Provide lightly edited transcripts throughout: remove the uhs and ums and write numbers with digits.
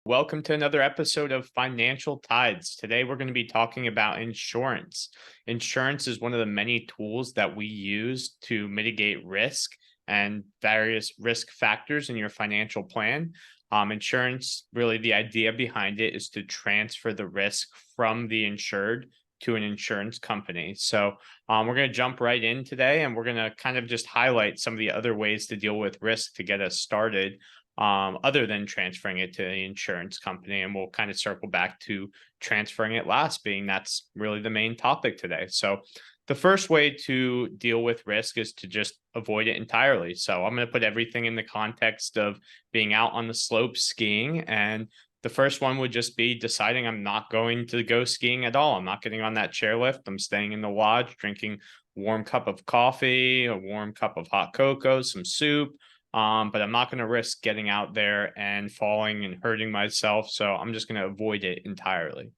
Welcome to another episode of Financial Tides. Today, we're going to be talking about insurance. Insurance is one of the many tools that we use to mitigate risk and various risk factors in your financial plan. Insurance, really, the idea behind it is to transfer the risk from the insured to an insurance company. We're going to jump right in today and we're going to kind of just highlight some of the other ways to deal with risk to get us started other than transferring it to the insurance company. And we'll kind of circle back to transferring it last, being that's really the main topic today. So, the first way to deal with risk is to just avoid it entirely. So, I'm going to put everything in the context of being out on the slope skiing. And the first one would just be deciding I'm not going to go skiing at all. I'm not getting on that chairlift. I'm staying in the lodge, drinking warm cup of coffee, a warm cup of hot cocoa, some soup, but I'm not going to risk getting out there and falling and hurting myself. So I'm just going to avoid it entirely.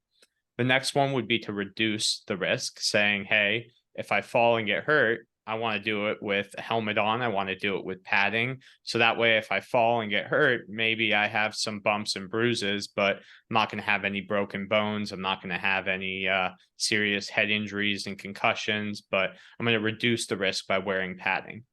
The next one would be to reduce the risk, saying, hey, if I fall and get hurt, I want to do it with a helmet on. I want to do it with padding. So that way, if I fall and get hurt, maybe I have some bumps and bruises, but I'm not going to have any broken bones. I'm not going to have any serious head injuries and concussions, but I'm going to reduce the risk by wearing padding.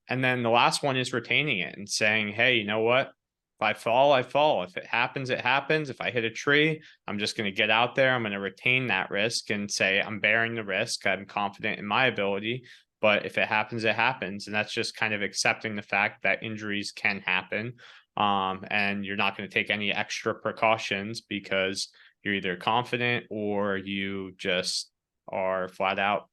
And then the last one is retaining it and saying, hey, you know what? If I fall, I fall. If it happens, it happens. If I hit a tree, I'm just going to get out there. I'm going to retain that risk and say, I'm bearing the risk. I'm confident in my ability. But if it happens, it happens. And that's just kind of accepting the fact that injuries can happen. And you're not going to take any extra precautions because you're either confident or you just are flat out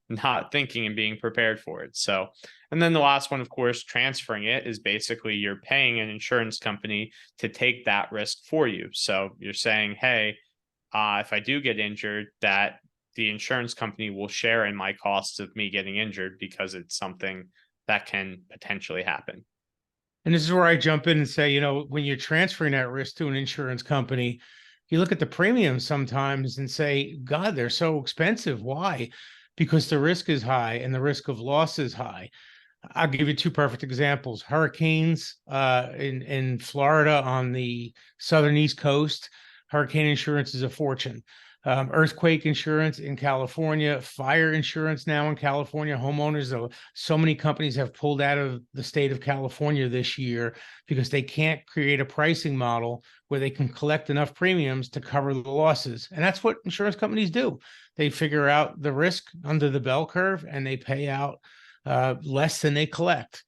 not thinking and being prepared for it. So, and then the last one, of course, transferring it is basically you're paying an insurance company to take that risk for you. So you're saying, hey, if I do get injured, that the insurance company will share in my costs of me getting injured because it's something that can potentially happen. And this is where I jump in and say, when you're transferring that risk to an insurance company, you look at the premiums sometimes and say, God, they're so expensive. Why? Because the risk is high and the risk of loss is high. I'll give you two perfect examples. Hurricanes in Florida on the southern East Coast, hurricane insurance is a fortune. Earthquake insurance in California, fire insurance now in California. Homeowners, so many companies have pulled out of the state of California this year because they can't create a pricing model where they can collect enough premiums to cover the losses. And that's what insurance companies do. They figure out the risk under the bell curve and they pay out less than they collect.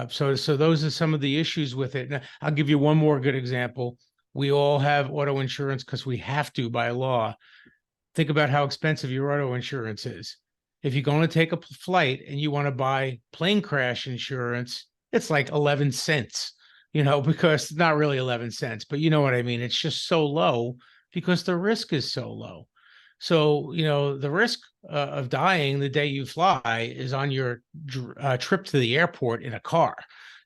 So those are some of the issues with it. Now, I'll give you one more good example. We all have auto insurance because we have to by law. Think about how expensive your auto insurance is. If you're going to take a flight and you want to buy plane crash insurance, it's like 11 cents, because it's not really 11 cents, but you know what I mean? It's just so low because the risk is so low. So, the risk of dying the day you fly is on your trip to the airport in a car.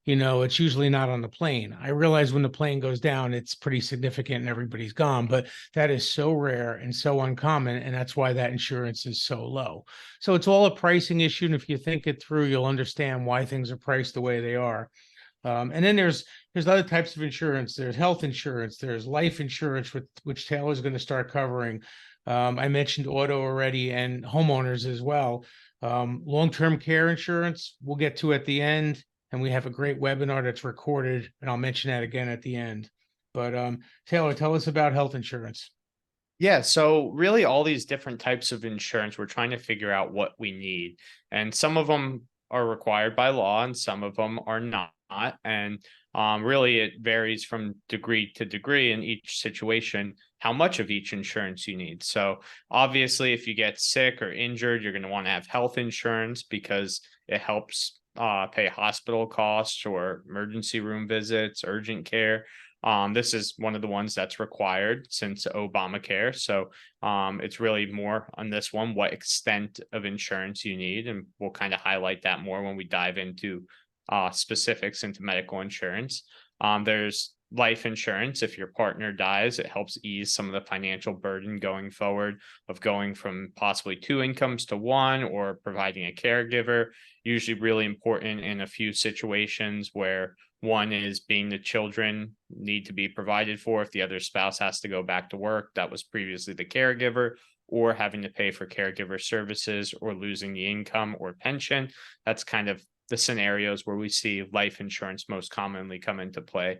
It's usually not on the plane. I realize when the plane goes down, it's pretty significant and everybody's gone, but that is so rare and so uncommon. And that's why that insurance is so low. So it's all a pricing issue. And if you think it through, you'll understand why things are priced the way they are. And then there's other types of insurance. There's health insurance. There's life insurance, which Taylor's going to start covering. I mentioned auto already and homeowners as well. Long-term care insurance, we'll get to at the end. And we have a great webinar that's recorded, and I'll mention that again at the end. But Taylor, tell us about health insurance. Yeah, so really all these different types of insurance, we're trying to figure out what we need. And some of them are required by law and some of them are not. And really it varies from degree to degree in each situation, how much of each insurance you need. So obviously, if you get sick or injured, you're going to want to have health insurance because it helps pay hospital costs or emergency room visits, urgent care. This is one of the ones that's required since Obamacare. So it's really more on this one, what extent of insurance you need. And we'll kind of highlight that more when we dive into specifics into medical insurance. There's life insurance. If your partner dies, it helps ease some of the financial burden going forward of going from possibly two incomes to one or providing a caregiver. Usually, really important in a few situations where One is being the children need to be provided for if the other spouse has to go back to work that was previously the caregiver, or having to pay for caregiver services, or losing the income or pension. That's kind of the scenarios where we see life insurance most commonly come into play.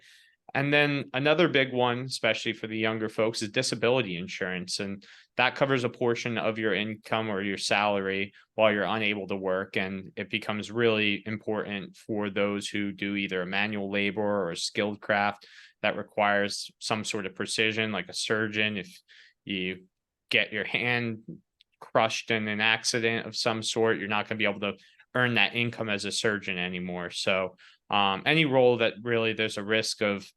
And then another big one, especially for the younger folks, is disability insurance. And that covers a portion of your income or your salary while you're unable to work. And it becomes really important for those who do either a manual labor or a skilled craft that requires some sort of precision, like a surgeon. If you get your hand crushed in an accident of some sort, you're not going to be able to earn that income as a surgeon anymore. So, any role that really there's a risk of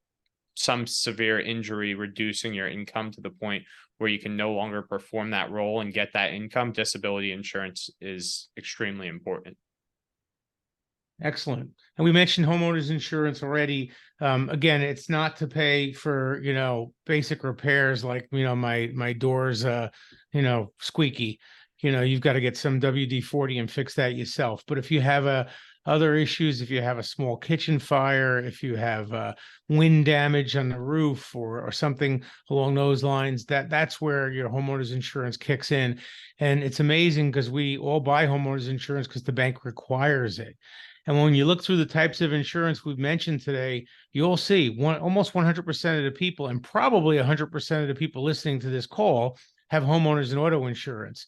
some severe injury reducing your income to the point where you can no longer perform that role and get that income, disability insurance is extremely important. Excellent. And we mentioned homeowners insurance already. Again, it's not to pay for, basic repairs like, my doors, squeaky. You've got to get some WD-40 and fix that yourself. But if you have other issues, if you have a small kitchen fire, if you have wind damage on the roof or something along those lines, that's where your homeowners insurance kicks in. And it's amazing because we all buy homeowners insurance because the bank requires it. And when you look through the types of insurance we've mentioned today, you'll see almost 100% of the people, and probably 100% of the people listening to this call, have homeowners and auto insurance.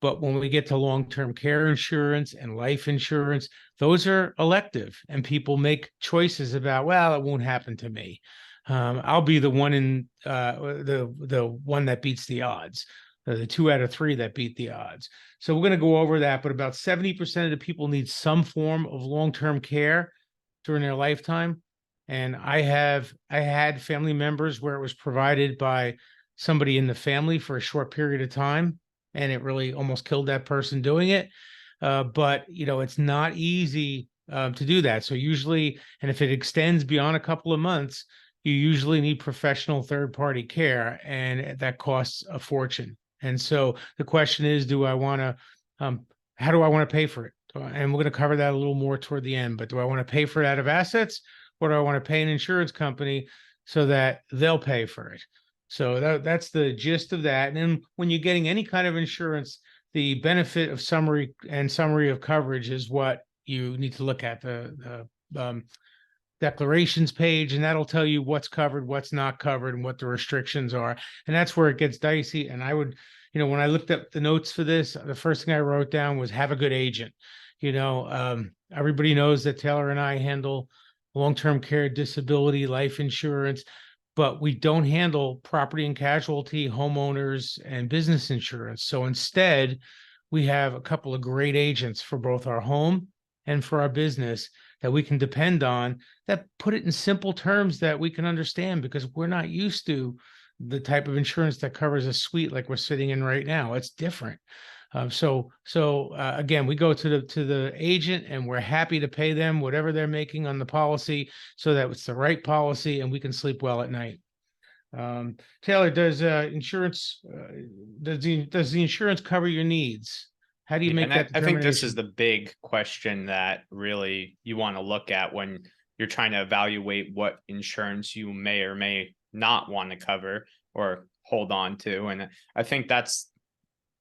But when we get to long-term care insurance and life insurance, those are elective, and people make choices about, well, it won't happen to me. I'll be the one in the one that beats the odds, the 2 out of 3 that beat the odds. So we're going to go over that. But about 70% of the people need some form of long-term care during their lifetime. And I had family members where it was provided by somebody in the family for a short period of time, and it really almost killed that person doing it. But it's not easy to do that. So usually, and if it extends beyond a couple of months, you usually need professional third-party care, and that costs a fortune. And so the question is, how do I want to pay for it? And we're going to cover that a little more toward the end, but do I want to pay for it out of assets, or do I want to pay an insurance company so that they'll pay for it? So that's the gist of that. And then when you're getting any kind of insurance, the benefit of summary of coverage is what you need to look at, the declarations page, and that'll tell you what's covered, what's not covered, and what the restrictions are. And that's where it gets dicey. And I would, when I looked up the notes for this, the first thing I wrote down was have a good agent. Everybody knows that Taylor and I handle long-term care, disability, life insurance, but we don't handle property and casualty, homeowners, and business insurance. So instead, we have a couple of great agents for both our home and for our business that we can depend on, that put it in simple terms that we can understand, because we're not used to the type of insurance that covers a suite like we're sitting in right now. It's different. So again, we go to the agent, and we're happy to pay them whatever they're making on the policy, so that it's the right policy and we can sleep well at night. Taylor, does the insurance cover your needs? How do you Yeah, make and that I think this is determination? the big question that really you want to look at when you're trying to evaluate what insurance you may or may not want to cover or hold on to. And I think that's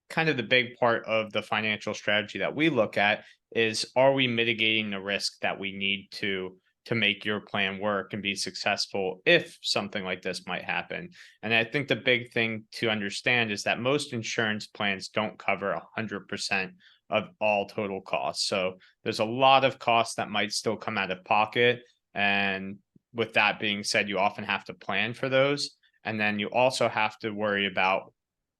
kind of the big part of the financial strategy that we look at is, are we mitigating the risk that we need to make your plan work and be successful if something like this might happen. And I think the big thing to understand is that most insurance plans don't cover 100% of all total costs. So there's a lot of costs that might still come out of pocket. And with that being said, you often have to plan for those. And then you also have to worry about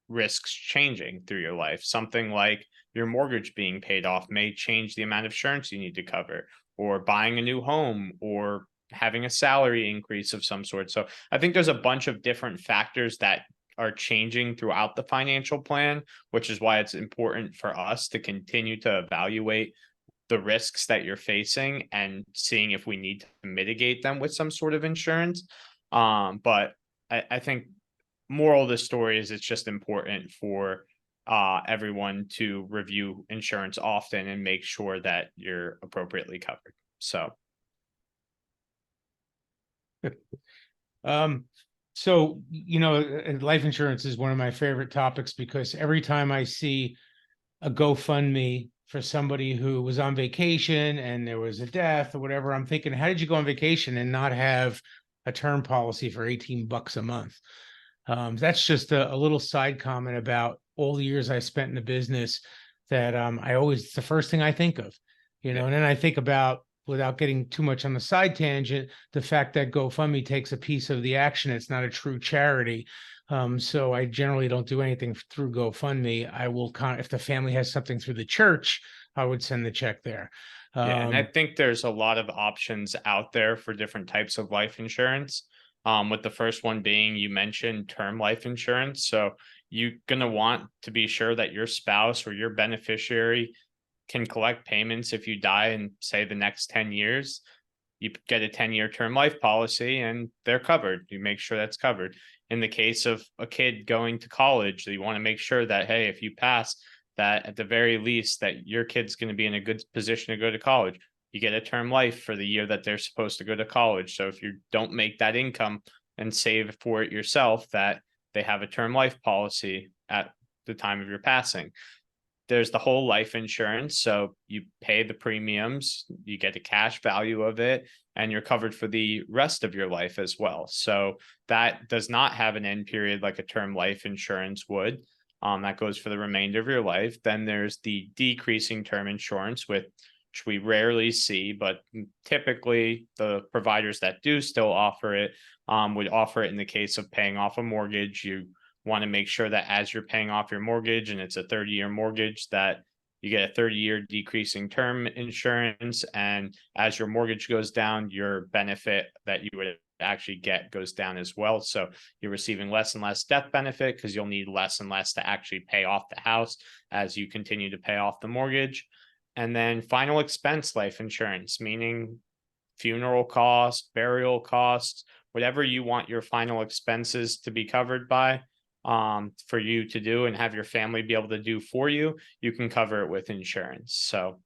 risks changing through your life. Something like your mortgage being paid off may change the amount of insurance you need to cover, or buying a new home, or having a salary increase of some sort. So I think there's a bunch of different factors that are changing throughout the financial plan, which is why it's important for us to continue to evaluate the risks that you're facing and seeing if we need to mitigate them with some sort of insurance. But I think moral of the story is it's just important for everyone to review insurance often and make sure that you're appropriately covered. So Um, so, life insurance is one of my favorite topics because every time I see a GoFundMe for somebody who was on vacation and there was a death or whatever, I'm thinking, how did you go on vacation and not have a term policy for $18 a month? That's just a little side comment about all the years I spent in the business that it's the first thing I think of, Yeah. and then I think about, without getting too much on the side tangent, the fact that GoFundMe takes a piece of the action. It's not a true charity. So I generally don't do anything through GoFundMe. I will, if the family has something through the church, I would send the check there. Yeah, and I Um, think there's a lot of options out there for different types of life insurance. With the first one being you mentioned term life insurance. So you're gonna want to be sure that your spouse or your beneficiary can collect payments if you die in, say, the next 10 years. You get a 10-year term life policy and they're covered. You make sure that's covered. In the case of a kid going to college, you want to make sure that, hey, if you pass, that at the very least that your kid's going to be in a good position to go to college. You get a term life for the year that they're supposed to go to college. So if you don't make that income and save for it yourself, that they have a term life policy at the time of your passing. There's the whole life insurance. So you pay the premiums, you get a cash value of it, and you're covered for the rest of your life as well. So that does not have an end period like a term life insurance would. That goes for the remainder of your life. Then there's the decreasing term insurance, which we rarely see, but typically the providers that do still offer it would offer it in the case of paying off a mortgage. You want to make sure that as you're paying off your mortgage and it's a 30-year mortgage, that you get a 30-year decreasing term insurance. And as your mortgage goes down, your benefit that you would actually get goes down as well. So you're receiving less and less death benefit because you'll need less and less to actually pay off the house as you continue to pay off the mortgage. And then final expense life insurance, meaning funeral costs, burial costs, whatever you want your final expenses to be covered by, for you to do and have your family be able to do for you, you can cover it with insurance. So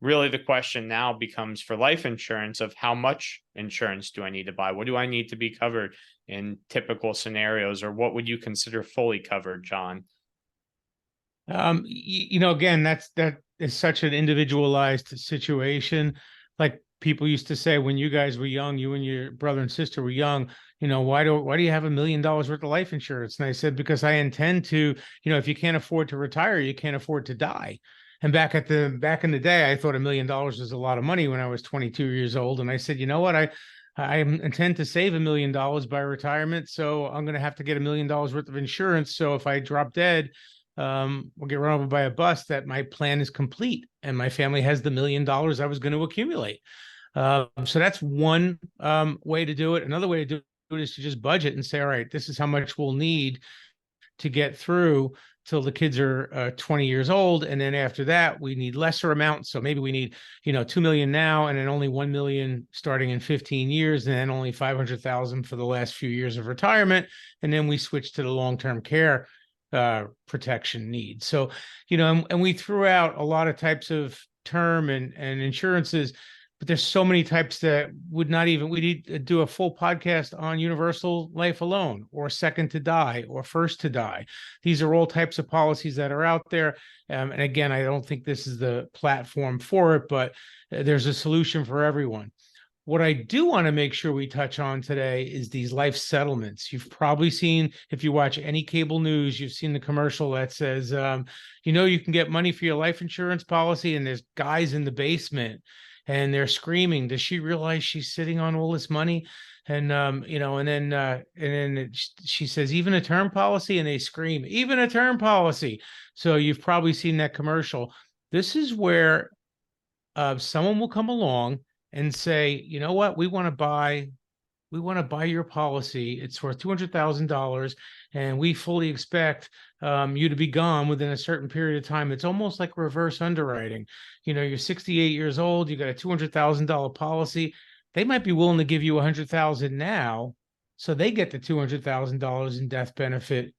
really the question now becomes for life insurance of how much insurance do I need to buy? What do I need to be covered in typical scenarios, or what would you consider fully covered, John? Again, that is such an individualized situation. Like people used to say when you guys were young, you and your brother and sister were young, why do you have $1 million worth of life insurance? And I said, because I intend to, if you can't afford to retire, you can't afford to die. And back in the day, I thought $1 million was a lot of money when I was 22 years old. And I said, you know what? I intend to save $1 million by retirement. So I'm going to have to get $1 million worth of insurance. So if I drop dead, or get run over by a bus, that my plan is complete and my family has the $1 million I was going to accumulate. So that's one way to do it. Another way to do it is to just budget and say, all right, this is how much we'll need to get through till the kids are 20 years old. And then after that, we need lesser amounts. So maybe we need, 2 million now, and then only 1 million starting in 15 years, and then only 500,000 for the last few years of retirement. And then we switch to the long-term care protection needs. So, and we threw out a lot of types of term and insurances, but there's so many types that we need to do a full podcast on universal life alone, or second to die, or first to die. These are all types of policies that are out there. And again, I don't think this is the platform for it, but there's a solution for everyone. What I do want to make sure we touch on today is these life settlements. You've probably seen, if you watch any cable news, you've seen the commercial that says, you can get money for your life insurance policy, and there's guys in the basement and they're screaming, does she realize she's sitting on all this money? And, and then she says, even a term policy, and they scream, even a term policy. So you've probably seen that commercial. This is where someone will come along and say, you know what, we want to buy your policy. It's worth $200,000, and we fully expect you to be gone within a certain period of time. It's almost like reverse underwriting. You're 68 years old, you got a $200,000 policy. They might be willing to give you $100,000 now, so they get the $200,000 in death benefit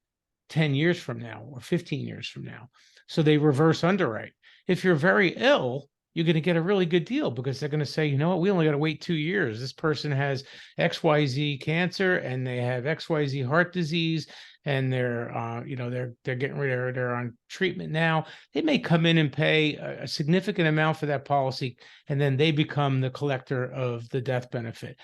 10 years from now or 15 years from now. So they reverse underwrite. If you're very ill, you're going to get a really good deal because they're going to say, you know what, we only got to wait 2 years. This person has XYZ cancer and they have XYZ heart disease, and they're getting rid of, they're on treatment now. They may come in and pay a significant amount for that policy, and then they become the collector of the death benefit.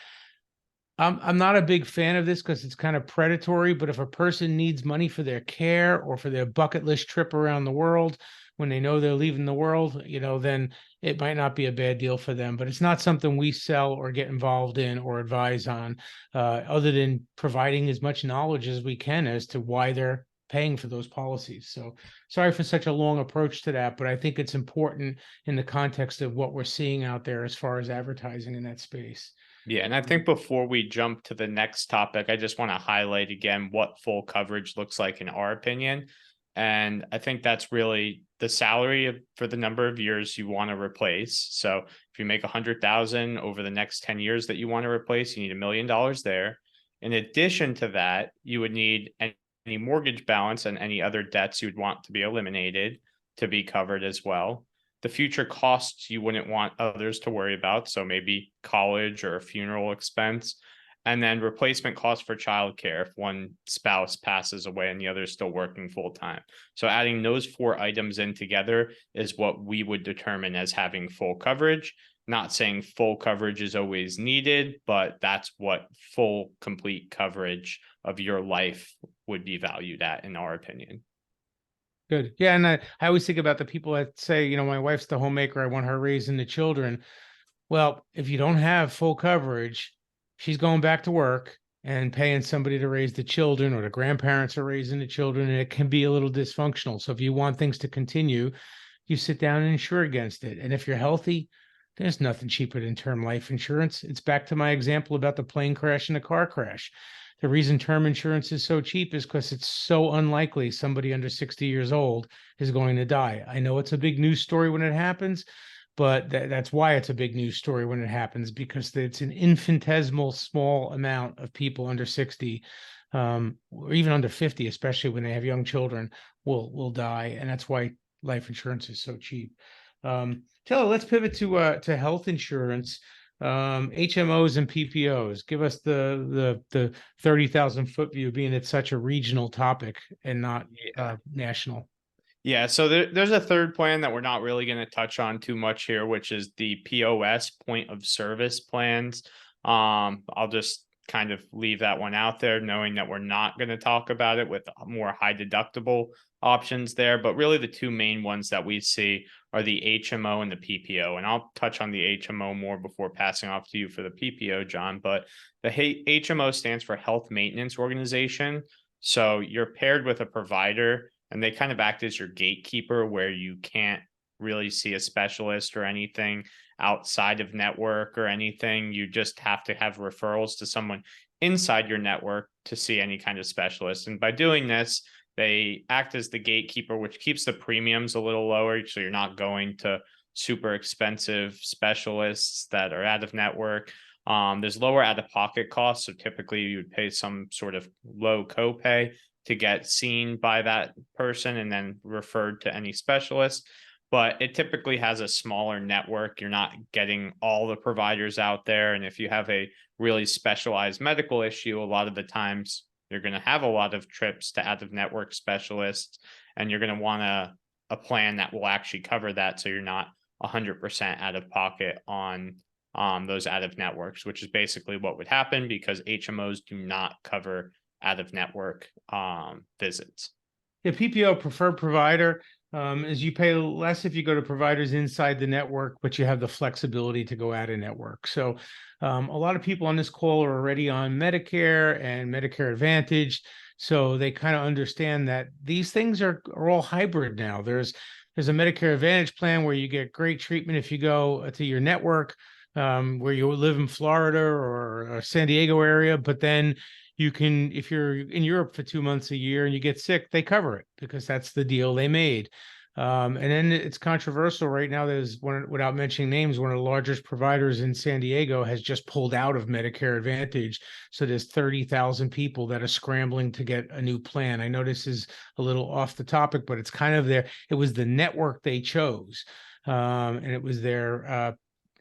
I'm not a big fan of this because it's kind of predatory, but if a person needs money for their care or for their bucket list trip around the world, when they know they're leaving the world, then it might not be a bad deal for them. But it's not something we sell or get involved in or advise on, other than providing as much knowledge as we can as to why they're paying for those policies. So sorry for such a long approach to that, but I think it's important in the context of what we're seeing out there as far as advertising in that space. Yeah, and I think before we jump to the next topic, I just want to highlight again what full coverage looks like in our opinion. And I think that's really the salary for the number of years you want to replace. So if you make 100,000 over the next 10 years that you want to replace, you need $1 million there. In addition to that, you would need any mortgage balance and any other debts you'd want to be eliminated to be covered as well. The future costs you wouldn't want others to worry about. So maybe college or a funeral expense. And then replacement costs for childcare if one spouse passes away and the other is still working full time. So adding those 4 items in together is what we would determine as having full coverage. Not saying full coverage is always needed, but that's what full, complete coverage of your life would be valued at, in our opinion. Good. Yeah. And I always think about the people that say, my wife's the homemaker, I want her raising the children. Well, if you don't have full coverage, she's going back to work and paying somebody to raise the children, or the grandparents are raising the children, and it can be a little dysfunctional. So if you want things to continue, you sit down and insure against it. And if you're healthy, there's nothing cheaper than term life insurance. It's back to my example about the plane crash and the car crash. The reason term insurance is so cheap is because it's so unlikely somebody under 60 years old is going to die. I know it's a big news story when it happens, but that's why it's a big news story when it happens, because it's an infinitesimal small amount of people under 60, or even under 50, especially when they have young children, will die. And that's why life insurance is so cheap. Taylor, let's pivot to health insurance. HMOs and PPOs. Give us the 30,000 foot view, being it's such a regional topic and not national. Yeah, so there's a third plan that we're not really going to touch on too much here, which is the POS, point of service plans. I'll just kind of leave that one out there, knowing that we're not going to talk about it with more high deductible options there. But really the 2 main ones that we see are the HMO and the PPO. And I'll touch on the HMO more before passing off to you for the PPO, John. But the HMO stands for Health Maintenance Organization. So you're paired with a provider, and they kind of act as your gatekeeper, where you can't really see a specialist or anything outside of network or anything. You just have to have referrals to someone inside your network to see any kind of specialist. And by doing this, they act as the gatekeeper, which keeps the premiums a little lower. So you're not going to super expensive specialists that are out of network. There's lower out-of-pocket costs. So typically you would pay some sort of low copay to get seen by that person and then referred to any specialist. But it typically has a smaller network. You're not getting all the providers out there. And if you have a really specialized medical issue, a lot of the times you're going to have a lot of trips to out-of-network specialists, and you're going to want a plan that will actually cover that, so you're not 100% out of pocket on those out-of-networks, which is basically what would happen because HMOs do not cover out-of-network visits. The PPO, preferred provider, is you pay less if you go to providers inside the network, but you have the flexibility to go out of network. So a lot of people on this call are already on Medicare and Medicare Advantage. So they kind of understand that these things are all hybrid now. There's a Medicare Advantage plan where you get great treatment if you go to your network, where you live in Florida or San Diego area, but then you can, if you're in Europe for 2 months a year and you get sick, they cover it because that's the deal they made. And then it's controversial right now. There's one, without mentioning names, one of the largest providers in San Diego has just pulled out of Medicare Advantage. So there's 30,000 people that are scrambling to get a new plan. I know this is a little off the topic, but it's kind of there. It was the network they chose. and it was their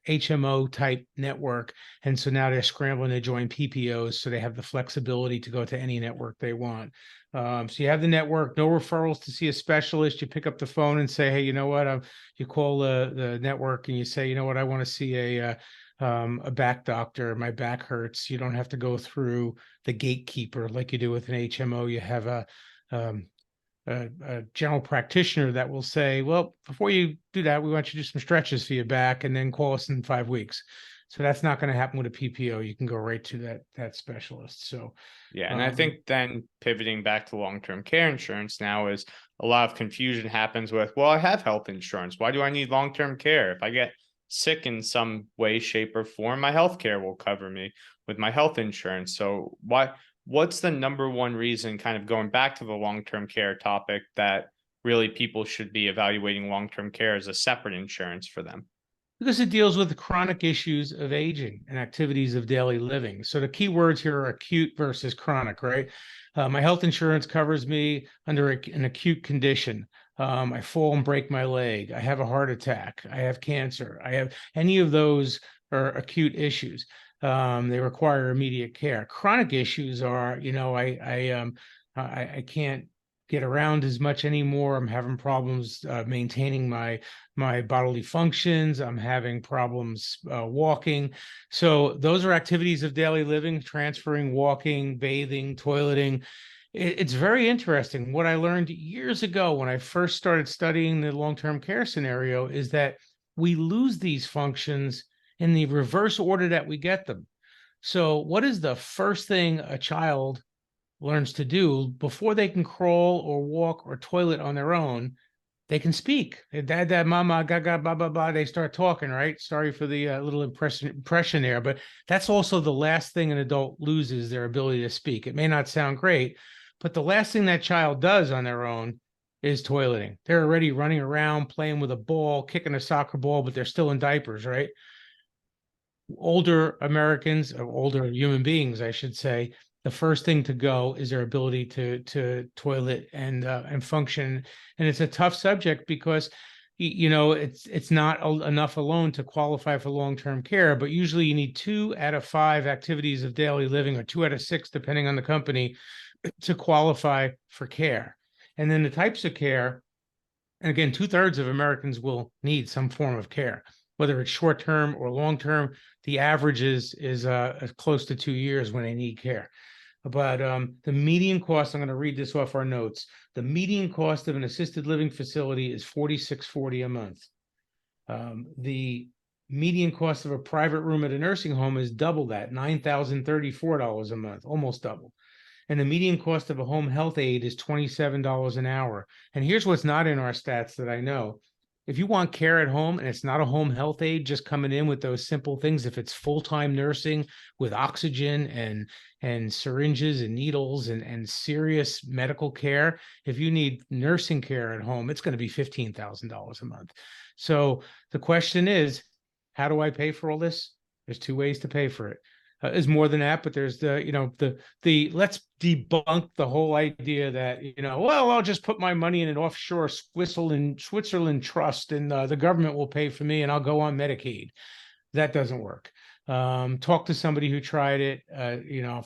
HMO type network. And so now they're scrambling to join PPOs so they have the flexibility to go to any network they want. So you have the network, no referrals to see a specialist. You pick up the phone and say, hey, you know what? You call the network and you say, you know what? I want to see a back doctor. My back hurts. You don't have to go through the gatekeeper like you do with an HMO. You have um, a general practitioner that will say, well, before you do that, we want you to do some stretches for your back and then call us in 5 weeks. So that's not going to happen with a PPO. You can go right to that specialist. So Yeah, and I think then pivoting back to long-term care insurance now is a lot of confusion happens with, well, I have health insurance. Why do I need long-term care? If I get sick in some way, shape, or form, my health care will cover me with my health insurance. So what's the number one reason, kind of going back to the long-term care topic, that really people should be evaluating long-term care as a separate insurance for them? because it deals with the chronic issues of aging and activities of daily living. So the key words here are acute versus chronic, right? My health insurance covers me under an acute condition. I fall and break my leg. I have a heart attack. I have cancer. I have any of those are acute issues. They require immediate care. Chronic issues are, I can't get around as much anymore. I'm having problems maintaining my bodily functions. I'm having problems walking. So those are activities of daily living: transferring, walking, bathing, toileting. It's very interesting. What I learned years ago when I first started studying the long-term care scenario is that we lose these functions in the reverse order that we get them. So what is the first thing a child learns to do before they can crawl or walk or toilet on their own? They can speak. Dad, mama, gaga, blah, blah, blah. They start talking, right? Sorry for the little impression there, but that's also the last thing an adult loses, their ability to speak. It may not sound great, but the last thing that child does on their own is toileting. They're already running around, playing with a ball, kicking a soccer ball, but they're still in diapers, right? Older Americans, or older human beings, I should say, the first thing to go is their ability to toilet and function. And it's a tough subject because it's not enough alone to qualify for long-term care, but usually you need 2 out of 5 activities of daily living, or 2 out of 6, depending on the company, to qualify for care. And then the types of care, and again, 2/3 of Americans will need some form of care, whether it's short-term or long-term. The average is close to 2 years when they need care. But the median cost, I'm going to read this off our notes. The median cost of an assisted living facility is $46.40 a month. The median cost of a private room at a nursing home is double that, $9,034 a month, almost double. And the median cost of a home health aide is $27 an hour. And here's what's not in our stats that I know. If you want care at home and it's not a home health aide just coming in with those simple things, if it's full-time nursing with oxygen and syringes and needles and serious medical care, if you need nursing care at home, it's going to be $15,000 a month. So the question is, how do I pay for all this? There's 2 ways to pay for it. Is more than that, but there's the let's debunk the whole idea that, well, I'll just put my money in an offshore Switzerland trust and the government will pay for me and I'll go on Medicaid. That doesn't work. Talk to somebody who tried it.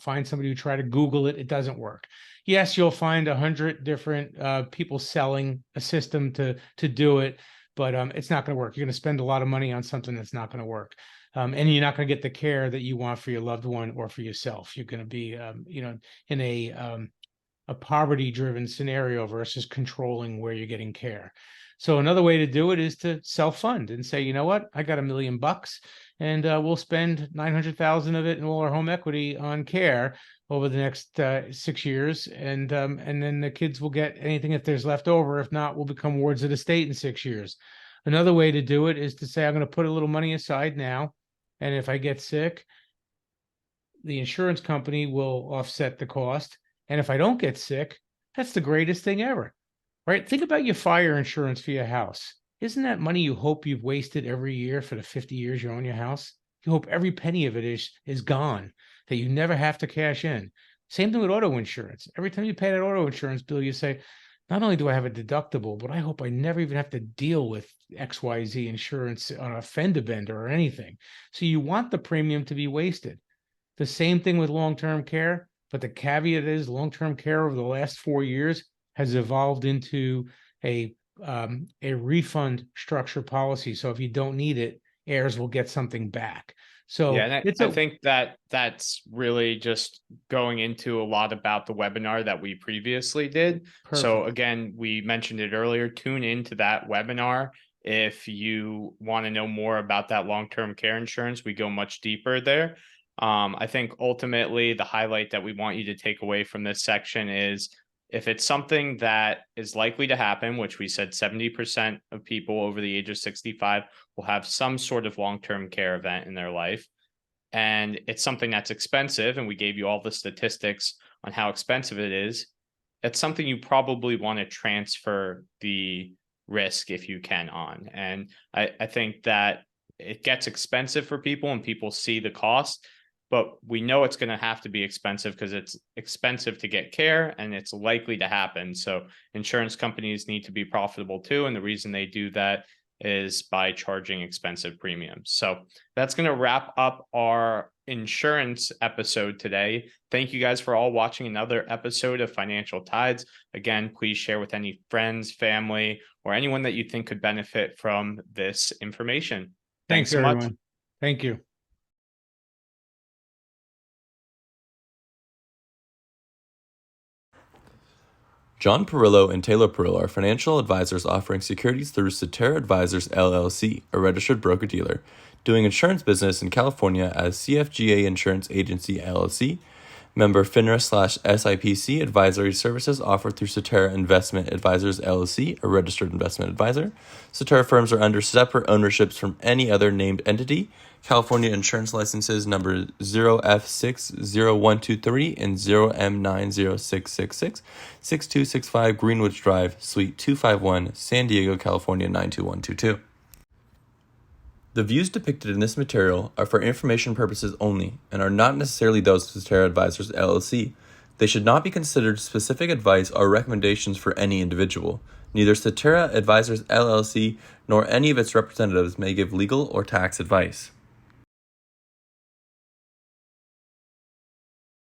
Find somebody who tried to Google it. It doesn't work. Yes, you'll find 100 different people selling a system to do it, but it's not going to work. You're going to spend a lot of money on something that's not going to work. And you're not going to get the care that you want for your loved one or for yourself. You're going to be, in a poverty-driven scenario versus controlling where you're getting care. So another way to do it is to self-fund and say, you know what, I got $1 million and we'll spend 900,000 of it in all our home equity on care over the next 6 years. And then the kids will get anything if there's left over. If not, we'll become wards of the state in 6 years. Another way to do it is to say, I'm going to put a little money aside now. And if I get sick, the insurance company will offset the cost. And if I don't get sick, that's the greatest thing ever, right? Think about your fire insurance for your house. Isn't that money you hope you've wasted every year for the 50 years you own your house? You hope every penny of it is gone, that you never have to cash in. Same thing with auto insurance. Every time you pay that auto insurance bill, you say, not only do I have a deductible, but I hope I never even have to deal with XYZ insurance on a fender bender or anything. So you want the premium to be wasted. The same thing with long-term care, but the caveat is long-term care over the last 4 years has evolved into a refund structure policy. So if you don't need it, heirs will get something back. Yeah, So and it's I a think that that's really just going into a lot about the webinar that we previously did. So perfect. again, we mentioned it earlier, tune into that webinar. If you want to know more about that long-term care insurance, we go much deeper there. I think ultimately the highlight that we want you to take away from this section is if it's something that is likely to happen, which we said 70% of people over the age of 65 will have some sort of long-term care event in their life, and it's something that's expensive, and we gave you all the statistics on how expensive it is, it's something you probably want to transfer the risk if you can on. And I think that it gets expensive for people and people see the cost, but we know it's going to have to be expensive because it's expensive to get care and it's likely to happen. So insurance companies need to be profitable too. And the reason they do that is by charging expensive premiums. So that's going to wrap up our insurance episode today. Thank you guys for all watching another episode of Financial Tides. Again, please share with any friends, family, or anyone that you think could benefit from this information. Thanks so much. Everyone. Thank you. John Perillo and Taylor Perillo are financial advisors offering securities through Cetera Advisors LLC, a registered broker-dealer, doing insurance business in California as CFGA Insurance Agency LLC, member FINRA/SIPC. Advisory services offered through Cetera Investment Advisors LLC, a registered investment advisor. Cetera firms are under separate ownerships from any other named entity. California insurance licenses number 0F60123 and 0M90666, 6265 Greenwich Drive, Suite 251, San Diego, California 92122. The views depicted in this material are for information purposes only and are not necessarily those of Cetera Advisors LLC. They should not be considered specific advice or recommendations for any individual. Neither Cetera Advisors LLC nor any of its representatives may give legal or tax advice.